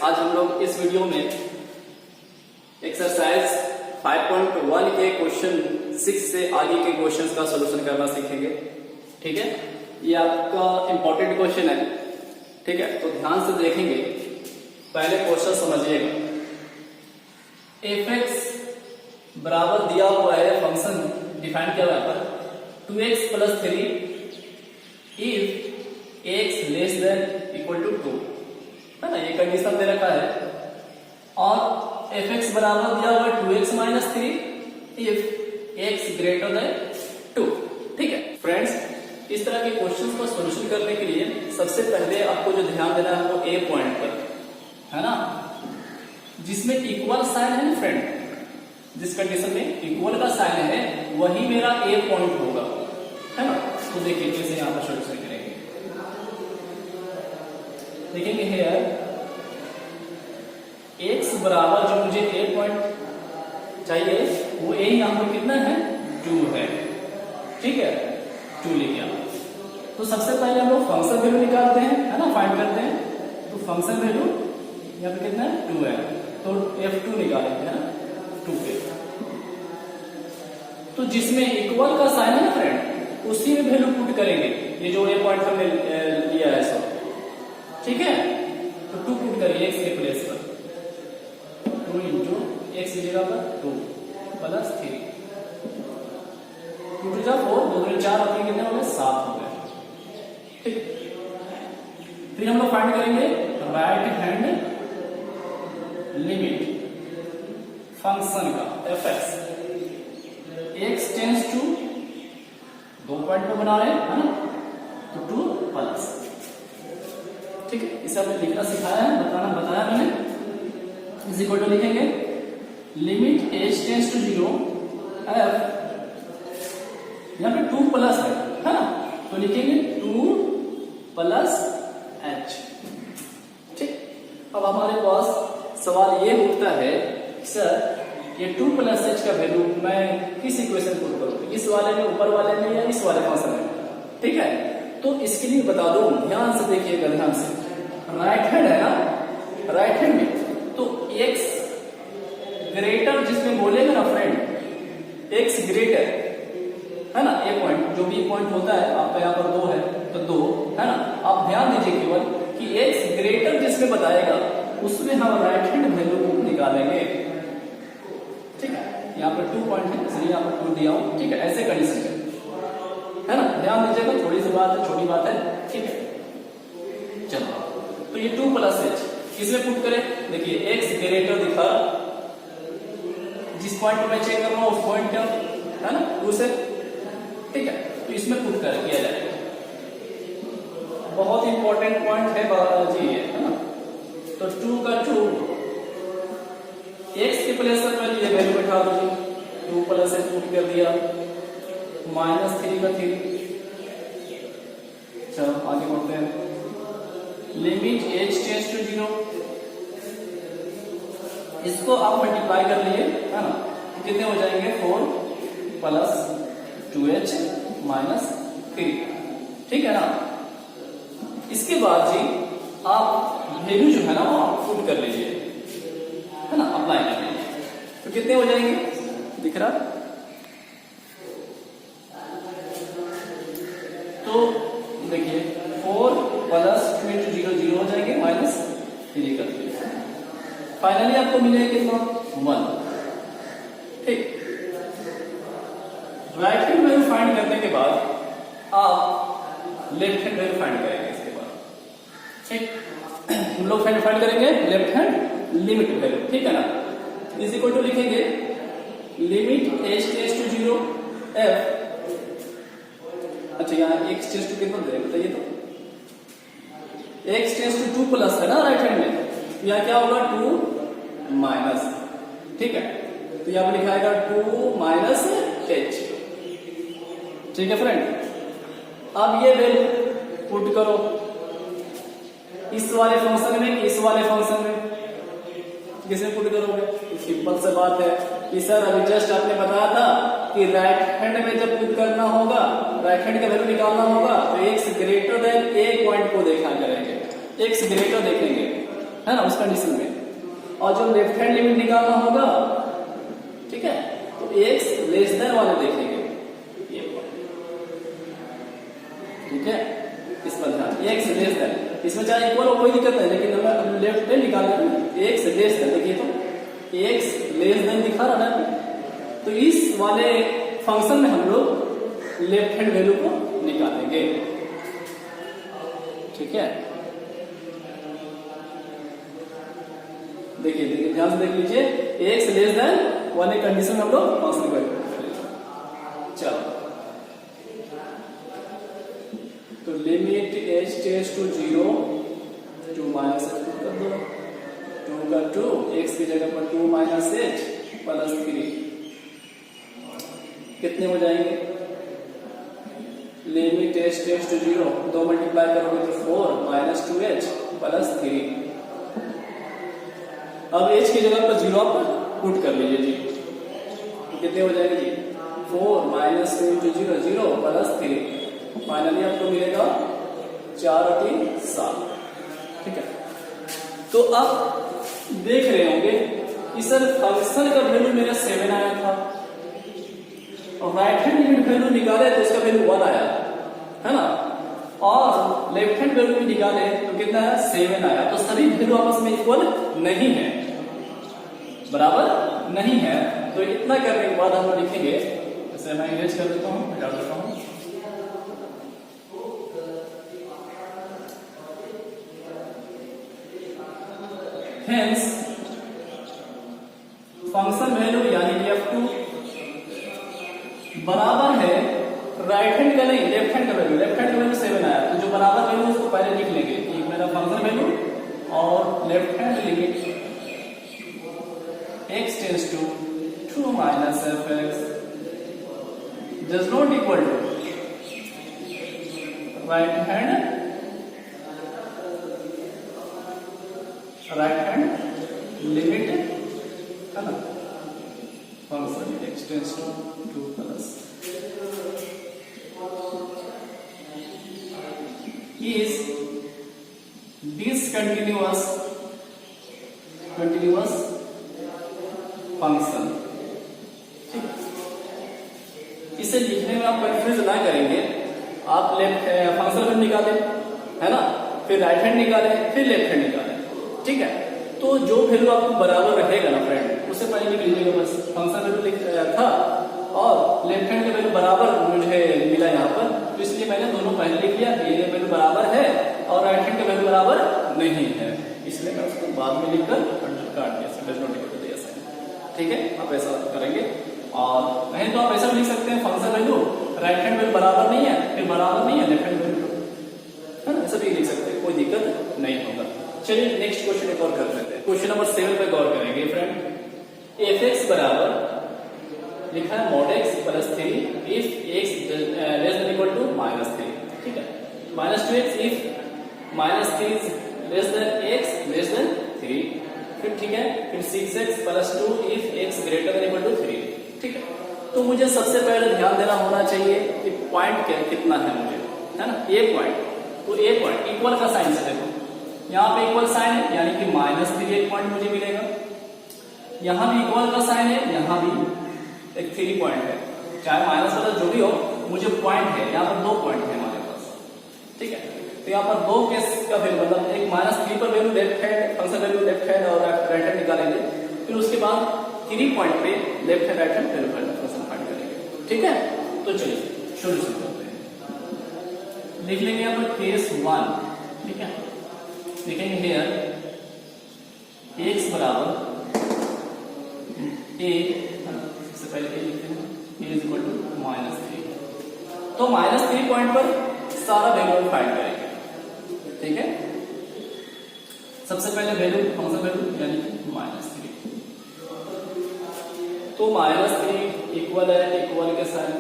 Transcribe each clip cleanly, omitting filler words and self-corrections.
आज हम लोग इस वीडियो में एक्सरसाइज 5.1 के क्वेश्चन 6 से आगे के क्वेश्चंस का सॉल्यूशन करना सीखेंगे। ठीक है, ये आपका इंपॉर्टेंट क्वेश्चन है। ठीक है, तो ध्यान से देखेंगे। पहले क्वेश्चन समझिएगा। f(x) बराबर दिया हुआ है, फंक्शन डिफाइन किया हुआ है पर 2x + 3 if x less than equal to 2 है ना, ये कंडीशन दे रखा है। और f(x) बराबर दिया हुआ है 2x - 3 if x greater then 2। ठीक है फ्रेंड्स, इस तरह के क्वेश्चंस को सॉल्यूशन करने के लिए सबसे पहले आपको जो ध्यान देना है वो ए पॉइंट पर है ना, जिसमें इक्वल साइन है ना फ्रेंड, जिस कंडीशन में इक्वल का साइन है वही मेरा ए पॉइंट होगा, है ना। तो देखिए कैसे यहां पर सॉल्यूशन करेंगे। देखेंगे हेयर x बराबर जो मुझे ए पॉइंट चाहिए वो ए यहां पर कितना है, 2 है। ठीक है, 2 लिखा। तो सबसे पहले हम लोग फंक्शन वैल्यू निकालते हैं, है ना, फाइंड करते हैं। तो फंक्शन वैल्यू यहाँ पे कितना है, 2 है। तो f2 निकालेंगे, है ना, 2 पे। तो जिसमें इक्वल का साइन है ना फ्रेंड, उसी में वैल्यू पुट करेंगे। ये जो ए पॉइंट हमने लिया है सब, ठीक है। तो 2 पुट करिए x के प्लेस पर, 2 इंटू x की जगह पर 2 + 3, 2 × 4, 2 × 4 अपने कितने हो गए, 7 हो गए। ठीक, फिर हम लोग फाइंड करेंगे राइट हैंड लिमिट फंक्शन का f(x) x tends to 2 point पे बना रहे हैं, है ना, तो 2 प्लस। ठीक है, इसे हमने लिखना सिखाया है, बताया मैंने। इस इक्वल टू लिखेंगे limit h tends to 0 f, यहाँ पे 2 प्लस है ना, तो लिखेंगे 2 + h। ठीक, अब हमारे पास सवाल ये उठता है सर ये 2 + h का वैल्यू मैं किस इक्वेशन पुट करूं, इस वाले में, ऊपर वाले में, या इस वाले फंक्शन में। ठीक है, तो इसके लिए बता दूं, ध्यान से देखिएगा, ध्यान से। राइट हैंड है ना, राइट हैंड में तो x ग्रेटर जिसमें बोलेगा ना फ्रेंड, x ग्रेटर है ना, ए पॉइंट जो भी पॉइंट होता है आपका यहाँ पर 2 है तो 2 है ना। आप ध्यान दीजिए केवल कि x ग्रेटर जिसमें बताएगा उसमें हम राइट हैंड वैल्यू निकालेंगे। ठीक है, यहाँ पर 2 पॉइंट है इसलिए यहाँ पर 2 दिया हूं। ठीक है, ऐसे कंडीशन है ना, ध्यान दीजिएगा, थोड़ी सी बात है, छोटी बात है। ठीक है, चलो तो ये 2 + h किसमें पुट करें, देखिए x ग्रेटर दिखा, जिस पॉइंट पर मैं चेक कर रहा हूं उस पॉइंट का, है ना, 2 से। ठीक है, तो इसमें पुट कर किया जाएगा। बहुत इंपॉर्टेंट पॉइंट है बाजी ये, है ना। तो 2 का 2 x के प्लेस पर ये वैल्यू बैठा दीजिए, 2 + h पुट कर दिया, -3 का 3। चलो आगे बढ़ते हैं। लिमिट h टेंस टू 0, इसको आप मल्टीप्लाई कर लिए, है ना, तो कितने हो जाएंगे, 4 + 2h - 3। ठीक है ना। इसके बाद जी आप वैल्यू जो है ना वो आप पुट कर लीजिए, है ना, अप्लाई कर लीजिए। तो कितने हो जाएंगे, दिख रहा, तो देखिए 4 + 2 × 0 0 हो जाएंगे, -3 कर दिए। फाइनली आपको मिलेगा कितना, 1। ठीक, राइट हैंड वैल्यू फाइंड करने के बाद आप लेफ्ट हैंड वैल्यू फाइंड करेंगे। इसके बाद ठीक, हम लोग फाइंड करेंगे लेफ्ट हैंड लिमिट वैल्यू। ठीक है ना, इज इक्वल टू लिखेंगे limit h tends to 0 f। अच्छा यहाँ x टेंस टू कितना दे बताइए, तो x टेंस टू 2 प्लस है ना राइट हैंड में, यहाँ क्या होगा, 2 माइनस। ठीक है, तो यहाँ पर लिखाएगा 2 - h। ठीक है फ्रेंड, अब ये वैल्यू पुट करो इस वाले फंक्शन में, इस वाले फंक्शन में, किसमें पुट करोगे, सिंपल से बात है कि सर अभी जस्ट आपने बताया था कि राइट हैंड में जब पुट करना होगा, राइट हैंड का वैल्यू निकालना होगा तो x ग्रेटर देन ए पॉइंट को देखा करेंगे, x ग्रेटर देखेंगे, है ना, उस कंडीशन में। और जो लेफ्ट हैंड लिमिट निकालना होगा, ठीक है, तो x लेस देन वाले देखेंगे ये पॉइंट, ठीक है, इस पर ध्यान, x लेस देन, इसमें चाहे इक्वल हो कोई दिक्कत नहीं, लेकिन हमें लेफ्ट हैंड निकालना है, x लेस देन, देखिए तो x लेस देन दिखा रहा है, तो इस वाले फंक्शन में हम लोग लेफ्ट हैंड वैल्यू को निकालेंगे, ठीक है। देखिए देखिए ध्यान से देख लीजिए, x लेस देन वाले कंडीशन में हम लोग फंक्शन को चलो, तो limit h tends to 0 to minus h कर दो, 2 का 2 x की जगह पर 2 माइनस h प्लस 3 कितने हो जाएंगे, limit h tends to 0 2 multiply करोगे तो 4 माइनस 2h प्लस 3। अब h की जगह पर 0 आप पुट कर लीजिए जी, तो कितने हो जाएंगे जी, 4 माइनस 2 इंटू 0 0 प्लस 3, फाइनली आपको मिलेगा 4 और 3 7, ठीक है। तो अब देख रहे होंगे कि सर फंक्शन का वैल्यू मेरा 7 आया था और राइट हैंड लिमिट वैल्यू निकाले तो उसका वैल्यू 1 आया, है ना, और लेफ्ट हैंड वैल्यू भी निकाले तो कितना है, 7 आया। तो सभी वैल्यू आपस में इक्वल नहीं है, बराबर नहीं है। तो इतना करने के बाद हम लोग लिखेंगे, जैसे मैं इरेज कर देता हूं, हटा देता हूं, हेंस फंक्शन वैल्यू यानी कि f2 बराबर है राइट हैंड का नहीं लेफ्ट हैंड का वैल्यू, लेफ्ट हैंड का वैल्यू 7 आया, तो जो बराबर वैल्यू उसको पहले लिख लेंगे कि मेरा फंक्शन वैल्यू और left hand limit x tends to 2 minus fx does not equal to right hand limit, है ना, function x tends to 2 plus is discontinuous function. इसे लिखने में आप कंफ्यूज ना करेंगे, आप लेफ्ट फंक्शन वैल्यू निकाले, है ना, फिर राइट हैंड निकाले, फिर लेफ्ट हैंड निकाले, ठीक है। तो जो वैल्यू आपको बराबर रहेगा ना फ्रेंड, उससे पहले लिख लीजिएगा बस, फंक्शन वैल्यू लिख था और लेफ्ट हैंड का वैल्यू बराबर मुझे मिला यहाँ पर, तो इसलिए मैंने दोनों पहले लिख लिया, ये वैल्यू बराबर है और राइट हैंड का वैल्यू बराबर नहीं है, इसलिए मैं उसको बाद में लिखकर काट दिया, ठीक है। आप ऐसा करेंगे, और नहीं तो आप ऐसा लिख सकते हैं, function value right hand value बराबर नहीं है, फिर बराबर नहीं है लेफ्ट हैंड वैल्यू, है ना, ऐसा भी लिख सकते हैं, कोई दिक्कत नहीं होगा। चलिए नेक्स्ट क्वेश्चन एक और कर लेते हैं, क्वेश्चन नंबर 7 पे गौर करेंगे फ्रेंड। fx बराबर लिखा है mod x plus 3 if x less than equal to minus 3, ठीक है, minus 2x if minus 3 less than x less than 3, फिर ठीक है, फिर 6x plus 2 if x greater than equal to 3, ठीक है। तो मुझे सबसे पहले ध्यान देना होना चाहिए कि पॉइंट कितना है मुझे, है ना, ए पॉइंट, तो ए पॉइंट इक्वल का साइन से देखो, यहाँ पे इक्वल साइन है यानी कि माइनस 3 एक पॉइंट मुझे मिलेगा, यहाँ भी इक्वल का साइन है, यहाँ भी एक 3 पॉइंट है, चाहे माइनस वाला जो भी हो, मुझे पॉइंट है, यहाँ पर 2 पॉइंट है हमारे पास, ठीक है। तो यहाँ पर 2 केस का वैल्यू, मतलब एक -3 पर value left hand function value left hand और राइट हैंड निकालेंगे, फिर उसके बाद 3 पॉइंट पे left hand right hand value function find करेंगे, ठीक है। तो चलिए शुरू से करते हैं, लिख लेंगे यहाँ पर केस 1, ठीक है, लिखेंगे हियर x बराबर a, सबसे पहले a लिखते हैं, a इज इक्वल टू -3, तो -3 पॉइंट पर सारा वैल्यू फाइंड करेंगे, ठीक है। सबसे पहले वैल्यू फंक्शन वैल्यू यानी कि -3, तो -3 इक्वल है, इक्वल के साइन,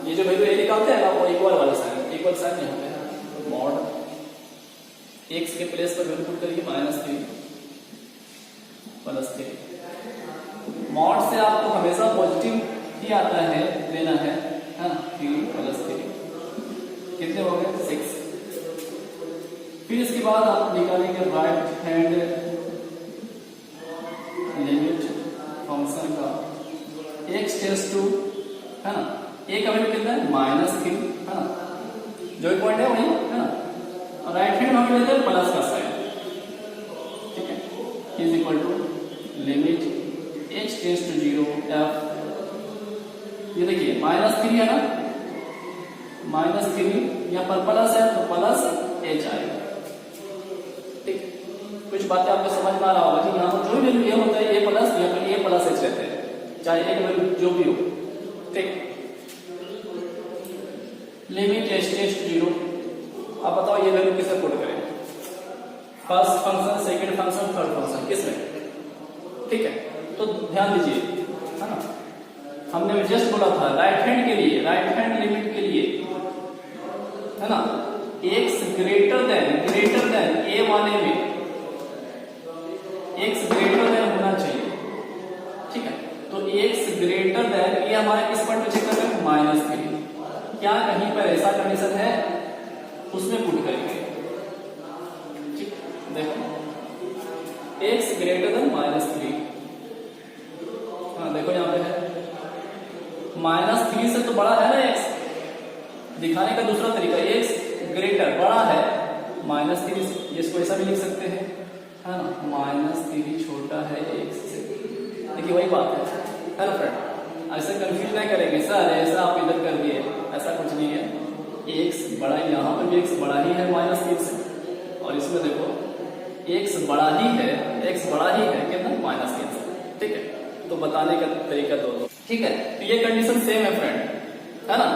ये जो वैल्यू a निकालते हैं ना वो इक्वल वाला साइन, इक्वल साइन नहीं होता है, मॉड x के प्लेस पर वैल्यू पुट करिए -3 प्लस 3, मॉड से आपको हमेशा पॉजिटिव ही आता है, लेना है, 3 प्लस 3 कितने हो गए 6। फिर इसके बाद आप निकालेंगे right hand x tends to, है ना, a का वैल्यू कितना है -3, है ना, जो पॉइंट है वही, है ना, और राइट हैंड हम लेते हैं प्लस का साइन, ठीक है, is equal to limit h tends to 0 f, ये देखिए -3 है ना, -3 यहाँ पर प्लस है तो प्लस h आएगा, ठीक। कुछ बातें आपको समझ में आ रहा होगा कि यहाँ पर जो भी वैल्यू ये होता है a प्लस, यहाँ पर a प्लस h रहते हैं, चाहे एक वैल्यू जो भी हो, ठीक। लिमिट h टेंस टू 0, अब बताओ ये वैल्यू किससे पुट करें, first function, second function, third function, किसमें, ठीक है। तो ध्यान दीजिए, है ना, हमने जस्ट बोला था राइट हैंड के लिए, राइट हैंड लिमिट के लिए, है ना, x ग्रेटर देन a वाले में x ग्रेटर देन होना चाहिए, ठीक है। तो x ग्रेटर देन ये हमारे किस पॉइंट पे चेक कर रहे हैं, -3, क्या कहीं पर ऐसा कंडीशन है उसमें पुट करेंगे, ठीक। देखो x ग्रेटर देन -3, हाँ देखो यहाँ पे है -3 से तो बड़ा है ना x, दिखाने का दूसरा तरीका, x ग्रेटर बड़ा है -3 से, इसको ऐसा भी लिख सकते हैं, है ना, -3 छोटा है x से, देखिए वही बात है ना फ्रेंड, ऐसा कंफ्यूज नहीं करेंगे सर ऐसा आप इधर कर दिए, ऐसा कुछ नहीं है, x बड़ा, यहाँ पर भी x बड़ा ही है -3 से, और इसमें देखो x बड़ा ही है कितना, -3 से, ठीक है। तो बताने का तरीका दो, ठीक है। तो ये कंडीशन सेम है फ्रेंड, है ना,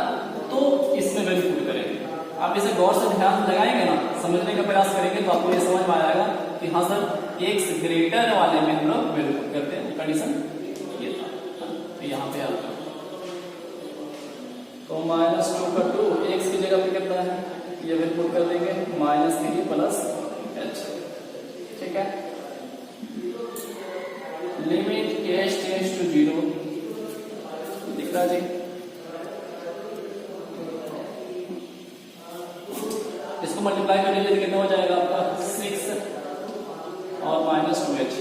तो इसमें वैल्यू पुट करेंगे, आप इसे गौर से ध्यान लगाएंगे ना, समझने का प्रयास करेंगे तो आपको ये समझ में आएगा कि हाँ सर x ग्रेटर वाले में हम लोग वैल्यू पुट करते हैं, कंडीशन ये था, तो यहाँ पे आपका तो -2 का 2 x की जगह पे कितना है, ये वैल्यू पुट कर देंगे -3 प्लस h, ठीक है। लिमिट h टेंस टू 0, दिख रहा जी, इसको मल्टीप्लाई कर लीजिए तो कितना हो जाएगा आपका 6 और -2h,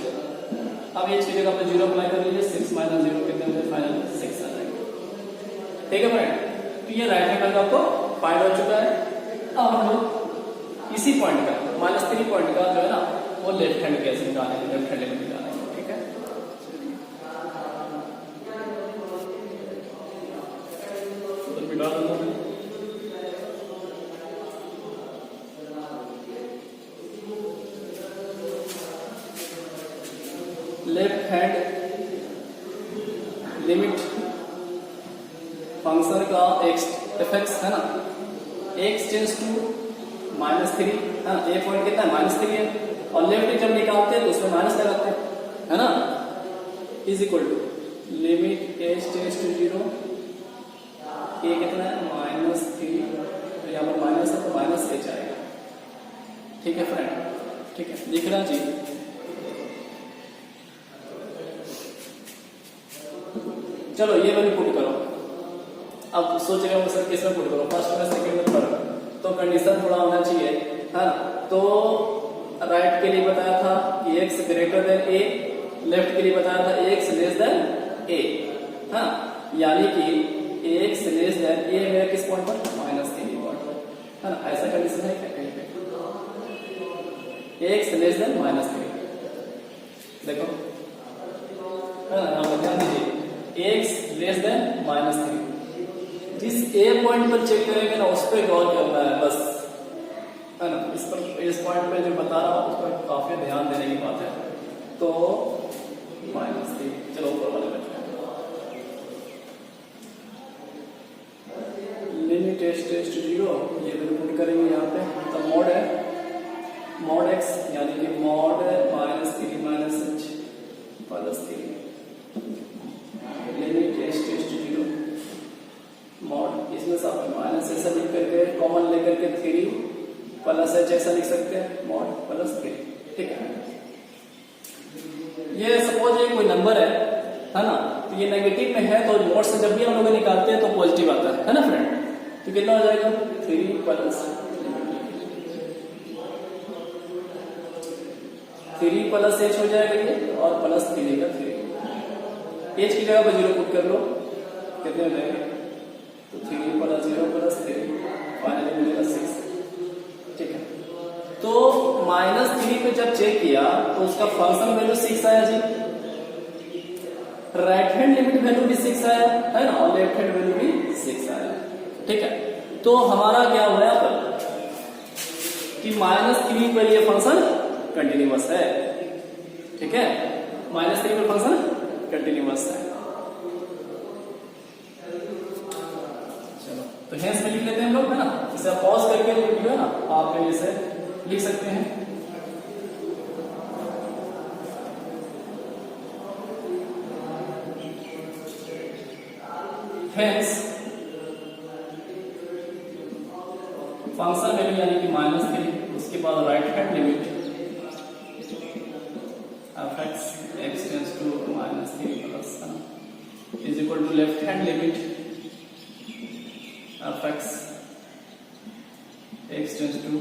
अब h की जगह पे 0 अप्लाई कर लीजिए, 6 - 0 कितने हो जाए, फाइनल 6 आ जाएगा, ठीक है फ्रेंड। तो ये राइट हैंड का आपको फाइंड हो चुका है, अब हम लोग इसी पॉइंट का -3 पॉइंट का जो है ना वो लेफ्ट हैंड कैसे निकालेंगे, लेफ्ट हैंड लिमिट निकालेंगे, ठीक है। तो मिटा दूंगा मैं, लेफ्ट हैंड लिमिट फंक्शन का f(x) है ना, x टेंस टू -3, है ना, a पॉइंट कितना है -3 है, और लेफ्ट जब निकालते हैं तो उसमें माइनस लगाते हैं, है ना, is equal to limit h tends to 0, a कितना है -3, तो यहाँ पर माइनस है तो -h आएगा, ठीक है फ्रेंड, ठीक है, लिख रहा जी। चलो ये वैल्यू पुट करो, अब सोच रहे हो सर किसमें पुट करो, फर्स्ट में, सेकंड में, थर्ड, तो कंडीशन थोड़ा होना चाहिए, है ना। तो राइट के लिए बताया था कि x greater then a, left के लिए बताया था x लेस देन a, हाँ, यानी कि x लेस देन a मेरा किस पॉइंट पर, -3 पॉइंट पर, है ना, ऐसा कंडीशन है क्या कहीं पे, x लेस देन -3, देखो, है ना, ध्यान दीजिए x लेस देन -3, जिस a पॉइंट पर चेक करेंगे ना उस पर गौर करना है बस, है ना, इस पर, इस पॉइंट पे जो बता रहा हूं उस पर काफी ध्यान देने की बात है, तो -3, चलो ऊपर वाले बैठे, लिमिट h टेंस टू 0, ये वैल्यू पुट करेंगे यहाँ पे, तो मॉड है मॉड x, यानी कि mod -3 -h plus 3, limit h tends to 0, mod, इसमें से आप माइनस ऐसा लिख करके कॉमन लेकर के 3 प्लस h ऐसा लिख सकते हैं, मॉड प्लस 3, ठीक है। ये सपोज ये कोई नंबर है ना, तो ये नेगेटिव में है तो मॉड से जब भी हम लोग निकालते हैं तो पॉजिटिव आता है ना फ्रेंड, तो कितना हो जाएगा 3 प्लस 3 प्लस h हो जाएगा ये, और प्लस 3 का 3, h की जगह पर 0 पुट कर लो, कितने हो जाएंगे? तो 3 + 0 + 3 फाइनली मिलेगा 6। ठीक है, तो -3 पे जब चेक किया तो उसका फंक्शन वैल्यू 6 आया जी, राइट हैंड लिमिट वैल्यू भी 6 आया है ना, और लेफ्ट हैंड वैल्यू भी 6 आया। ठीक है, तो हमारा क्या हुआ यहाँ पर कि -3 पर ये फंक्शन कंटिन्यूअस है। ठीक है, -3 पर फंक्शन कंटिन्यूअस है। चलो, तो हेंस में लिख लेते हैं हम लोग, है ना। इसे आप पॉज करके जो वीडियो है ना आप इसे लिख सकते हैं। हेंस फंक्शन वैल्यू यानी कि -3, उसके बाद right hand limit fx x tends to -3 plus is equal to left hand limit fx x tends to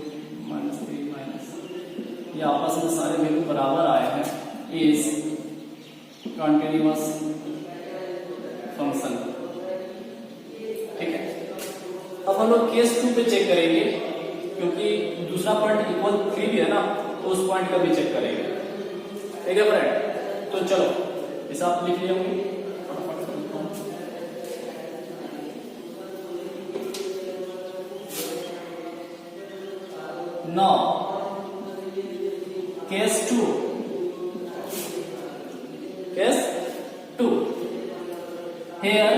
-3 minus, ये आपस में सारे वैल्यू बराबर आए हैं, इज कंटिन्यूअस फंक्शन। ठीक है, अब हम लोग केस 2 पे चेक करेंगे, क्योंकि दूसरा पॉइंट इक्वल 3 भी है ना, तो उस पॉइंट का भी चेक करेंगे। ठीक है फ्रेंड, तो चलो इसे आप लिख लिए होंगे, now case 2 here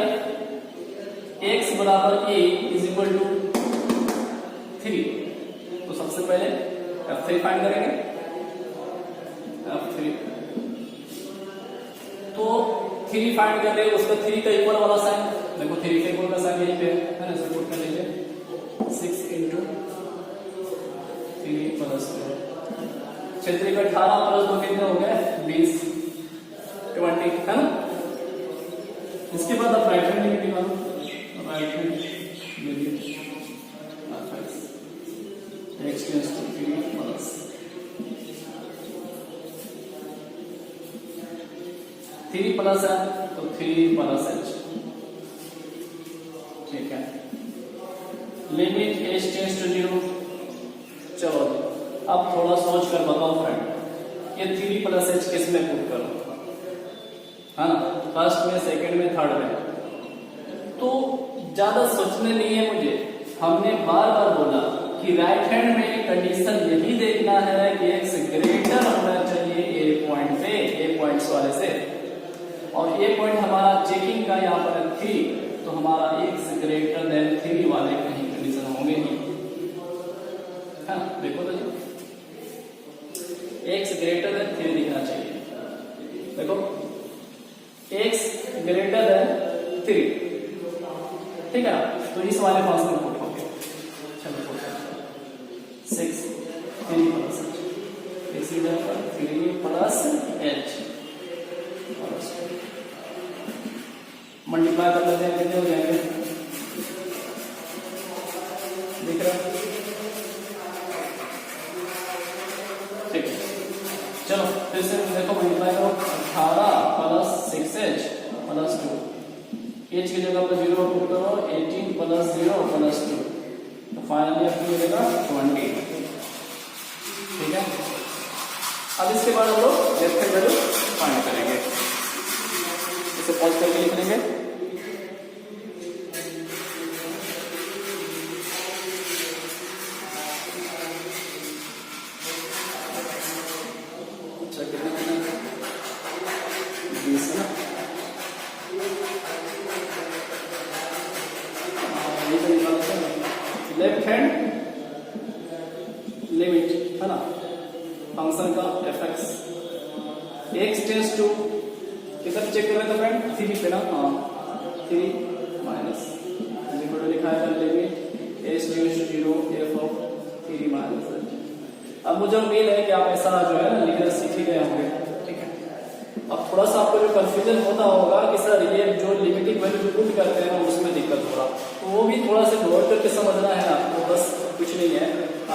x बराबर a इज इक्वल टू 3, तो सबसे पहले f3 फाइंड करेंगे। f3 तो 3 फाइंड कर रहे हैं, उसका 3 का इक्वल वाला साइन देखो, 3 का इक्वल का साइन यहीं पे है ना, इसे पुट कर लीजिए 6 × 3 + 2, 6 3 का 18 + 2 कितने हो गए 20 है ना। इसके बाद आप राइट हैंड लिमिट निकालो, right hand limit x tends to 3 plus 3 plus है तो 3 + h। ठीक है, लिमिट h टेंड्स टू 0। चलो अब थोड़ा सोच कर बताओ फ्रेंड, ये 3 + h किस में पुट करो, है ना, फर्स्ट में, सेकंड में, थर्ड में। तो ज्यादा सोचने नहीं है मुझे, हमने बार बार बोला कि राइट हैंड में कंडीशन यही देखना है कि x ग्रेटर होना चाहिए ए पॉइंट पे, ए पॉइंट्स वाले से, और ए पॉइंट हमारा चेकिंग का यहाँ पर 3, तो हमारा x ग्रेटर देन 3 वाले कहीं कंडीशन होंगे ही, है ना। देखो तो जी, x ग्रेटर देन 3 दिखना चाहिए, देखो x ग्रेटर देन 3। ठीक है ना, तो इस वाले फंक्शन में पुट हो गया। चलो 6 3 + h, इसी जगह 3 + h मल्टीप्लाई कर लेते हैं, कितने हो जाएंगे दिख रहा है। ठीक है, चलो फिर से देखो, मल्टीप्लाई करो 18 + 6h + 2, h की जगह पर 0 पुट करो, 18 + 0 + 2, तो फाइनली आपको मिलेगा 20। ठीक है, अब इसके बाद हम लोग लेफ्ट हैंड वैल्यू फाइंड करेंगे, इसे पॉज करके लिख लेंगे। अच्छा कितना 20 ना, लेफ्ट हैंड लिमिट है ना फंक्शन का fx x टेंड्स टू, किधर चेक कर रहे थे फ्रेंड, 3 पे ना, हाँ 3 माइनस लिखा है limit h tends to 0 f of 3 minus. अब मुझे उम्मीद है कि आप ऐसा जो है ना लिखना सीख ही गए होंगे। ठीक है, अब थोड़ा सा आपको जो कंफ्यूजन होता होगा कि सर ये जो लिमिटिंग वैल्यू पुट करते हैं ना उसमें दिक्कत हो रहा, तो वो भी थोड़ा सा गौर करके समझना है ना, तो बस कुछ नहीं है,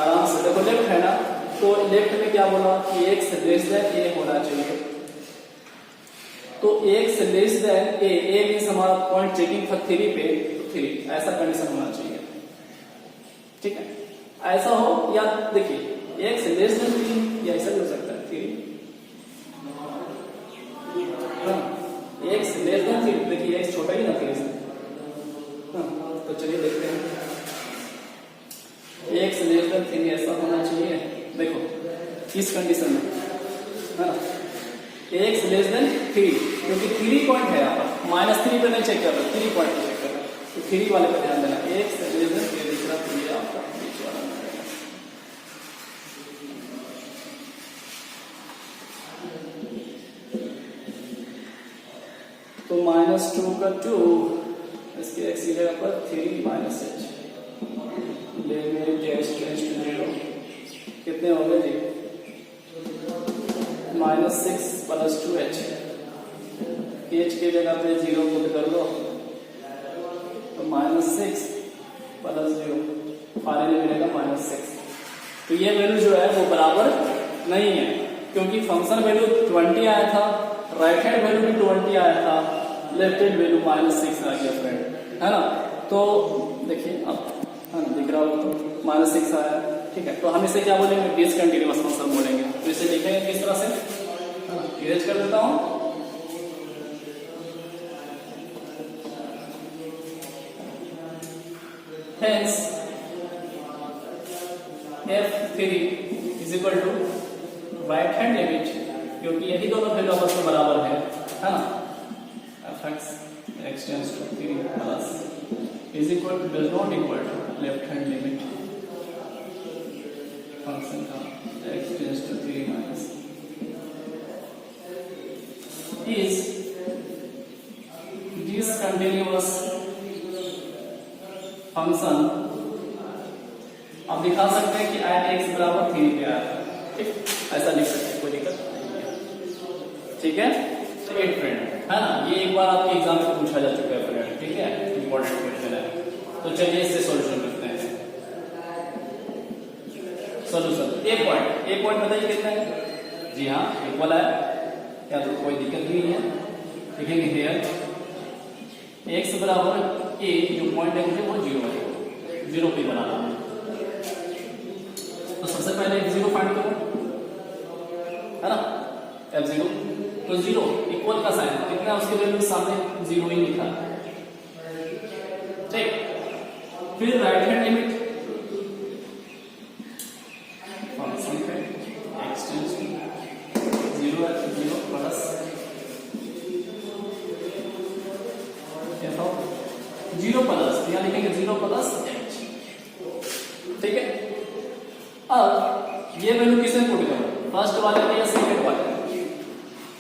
आराम से देखो। लेफ्ट है ना, तो लेफ्ट में क्या बोला कि x लेस देन a होना चाहिए, तो x less then a means हमारा पॉइंट चेकिंग था 3 पे, 3 ऐसा कंडीशन होना चाहिए। ठीक है, ऐसा हो या देखिए x लेस देन 3 या ऐसा भी हो सकता है 3, x लेस देन 3, देखिए x छोटा ही ना 3 से। तो चलिए देखते हैं x लेस देन 3 ऐसा होना चाहिए। देखो इस कंडीशन में है ना x लेस देन 3, क्योंकि 3 पॉइंट है यहाँ पर, -3 पे नहीं चेक कर रहा, 3 पॉइंट पे चेक कर रहा, तो 3 वाले पे ध्यान देना। x लेस देन 3 दिख रहा, तो ये आपका बीच वाला रहेगा। तो -2 का 2, इसके x की जगह पर 3 माइनस h, कितने हो गए जी? -6 + 2h, h की जगह पे 0 पुट कर दो, तो -6 + 0 फाइनली मिलेगा -6। तो ये वैल्यू जो है वो बराबर नहीं है, क्योंकि फंक्शन वैल्यू 20 आया था, राइट हैंड वैल्यू भी 20 आया था, लेफ्ट हैंड वैल्यू -6 आ गया फ्रेंड, है ना। तो देखिए अब है ना, दिख रहा होगा तो -6 आया। ठीक है, तो हम इसे क्या बोलेंगे? डिसकंटिन्यूअस फंक्शन बोलेंगे। तो इसे लिखेंगे किस तरह से? इरेज कर देता हूं। Hence f3 is equal to right hand limit, क्योंकि यही दोनों वैल्यू आपस में बराबर है ना। fx x tends to 3 plus is equal to does not equal to left hand limit function का x tends to 3 minus is discontinuous function. आप दिखा सकते हैं कि एट x बराबर 3 पे आया, ठीक, ऐसा लिख सकते हैं, कोई दिक्कत नहीं है। ठीक है, तो 8 फ्रेंड है ना, ये एक बार आपके एग्जाम में पूछा जा चुका है फ्रेंड। ठीक है, इंपॉर्टेंट क्वेश्चन है। तो चलिए इससे सॉल्यूशन करते हैं। सॉल्यूशन एक पॉइंट बताइए कितना है? जी हाँ, इक्वल है, या तो कोई दिक्कत नहीं है। लिखेंगे हियर x बराबर a, जो पॉइंट है मुझे वो 0 है, 0 पे बनाना है। तो सबसे पहले f0 फाइंड करो, है ना, f0 तो 0 इक्वल का साइन कितना, उसके वैल्यू सामने 0 ही लिखा है। ठीक, फिर राइट हैंड लिमिट फंक्शन पे x टेंड्स टू 0 है, 0 प्लस क्या था 0 प्लस, यहाँ लिखेंगे 0 प्लस h। ठीक है, अब ये वैल्यू किसमें पुट करो? फर्स्ट वाले में या सेकंड वाले में?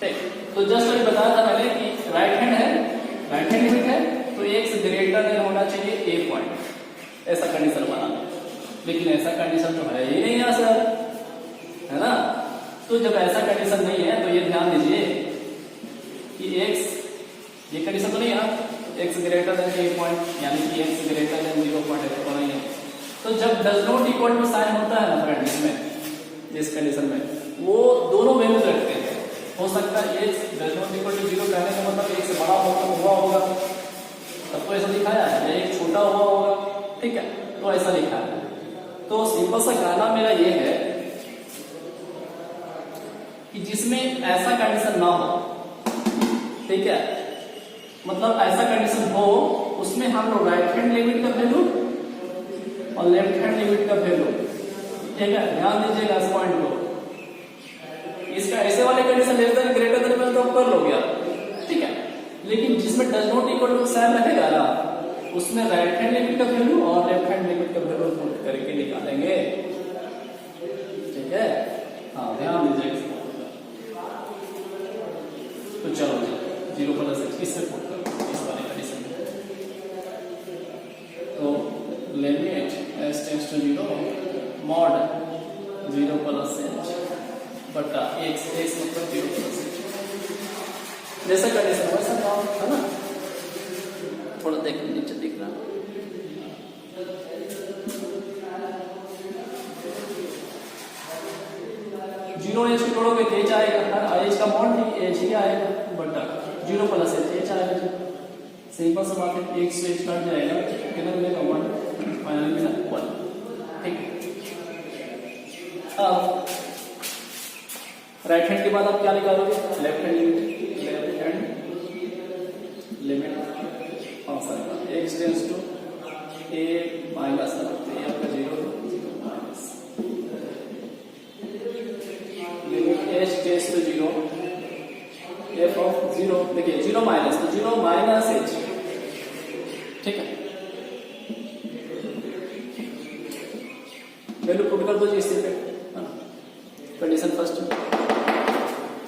ठीक, तो जस्ट अभी बताया था मैंने कि राइट हैंड है, राइट हैंड लिमिट है, तो x ग्रेटर देन होना चाहिए a पॉइंट, ऐसा कंडीशन बनाना। लेकिन ऐसा कंडीशन तो है ही नहीं यहाँ सर, है ना। तो जब ऐसा कंडीशन नहीं है तो ये ध्यान दीजिए कि x, ये कंडीशन तो नहीं है x greater then a point, यानी कि x ग्रेटर देन 0 पॉइंट तो नहीं है। तो जब does not equal to sign होता है ना फ्रेंड, इसमें इस कंडीशन में वो दोनों वैल्यूज रखते हैं। हो सकता है x does not equal to 0 कहने का मतलब एक से बड़ा हुआ होगा, तब तो ऐसा लिखाया है, या एक छोटा हुआ होगा, ठीक है, तो ऐसा लिखा है। तो सिंपल सा कहना मेरा ये है कि जिसमें ऐसा कंडीशन ना हो, ठीक है, मतलब ऐसा कंडीशन हो उसमें हम लोग राइट हैंड लिमिट का वैल्यू और लेफ्ट हैंड लिमिट का वैल्यू, ठीक है, ध्यान दीजिएगा इस पॉइंट को। इसका ऐसे वाले condition less than greater than में तो आप कर लोगे आप, ठीक है, लेकिन जिसमें does not equal to sign रहेगा ना, उसमें राइट हैंड लिमिट का वैल्यू और लेफ्ट हैंड लिमिट का वैल्यू पुट करके निकालेंगे। ठीक है, हाँ ध्यान दीजिएगा। तो चलो 0 प्लस h किससे पुट करो? इस वाले कंडीशन में। तो limit s tends to 0 mod 0 plus h बटा x, मतलब 0 प्लस h, जैसा कंडीशन वैसा काम है ना। थोड़ा देख नीचे दिख रहा, जीरो एच छोड़ोगे तो एच आएगा, h का मॉड ही एच ही आएगा बटा जीरो प्लस एच एच आएगा जी। सिंपल सा बात है, एक से एच कट जाएगा, कितना मिलेगा 1, फाइनली मिला 1। ठीक है, अब राइट हैंड के बाद आप क्या निकालोगे, left hand limit, left hand limit function x tends to a minus तो ये आपका 0 minus limit h tends to 0 f of 0, देखिए 0 माइनस तो 0 माइनस एच। ठीक है, वैल्यू पुट कर दो जी इससे पे, कंडीशन फर्स्ट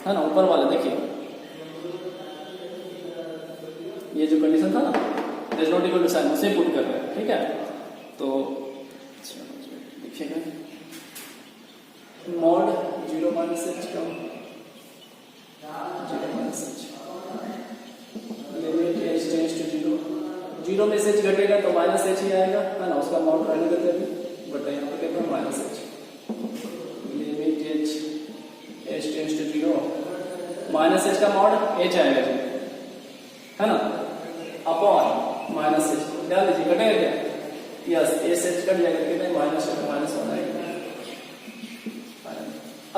है ना, ऊपर वाले देखिए ये जो कंडीशन था ना, is not equal to sign, उसे पुट कर रहे हैं। ठीक है, तो देखिएगा मॉड 0 माइनस एच का 0 minus h limit h tends to 0, 0 में से एच घटेगा तो माइनस एच ही आएगा, है ना, उसका मॉड रहने देते हैं, बट यहाँ पे कहते हैं minus h limit h h tends to 0 minus h का मॉड एच आएगा जी, है ना, अपॉन माइनस एच ध्यान दीजिए घटेगा क्या, यस एच एच कट जाएगा, कितना माइनस एच माइनस 1 आएगा।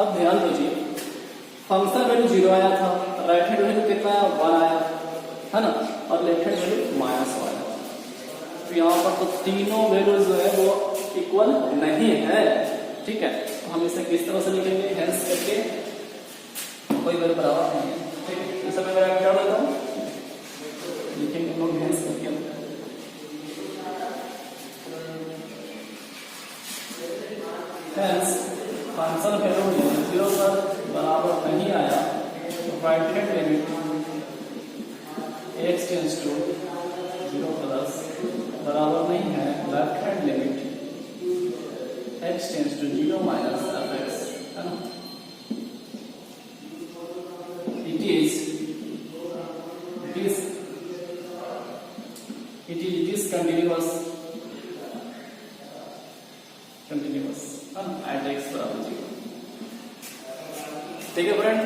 अब ध्यान दीजिए फंक्शन वैल्यू 0 आया था, राइट हैंड वैल्यू कितना आया 1 आया, है ना, और लेफ्ट हैंड वैल्यू माइनस 1 आया। तो यहाँ पर तो तीनों वैल्यू जो है वो इक्वल नहीं है। ठीक है, तो हम इसे किस तरह से लिखेंगे, हेंस करके कोई वैल्यू बराबर नहीं है। ठीक है, इस समय मैं क्या देता हूँ, लिखेंगे लोग हेंस करके, हेंस फंक्शन वैल्यू 0 पर बराबर नहीं आया तो right hand limit x tends to 0 plus बराबर नहीं है left hand limit x tends to 0 minus fx, है ना, it is continuous at x बराबर 0। ठीक है फ्रेंड,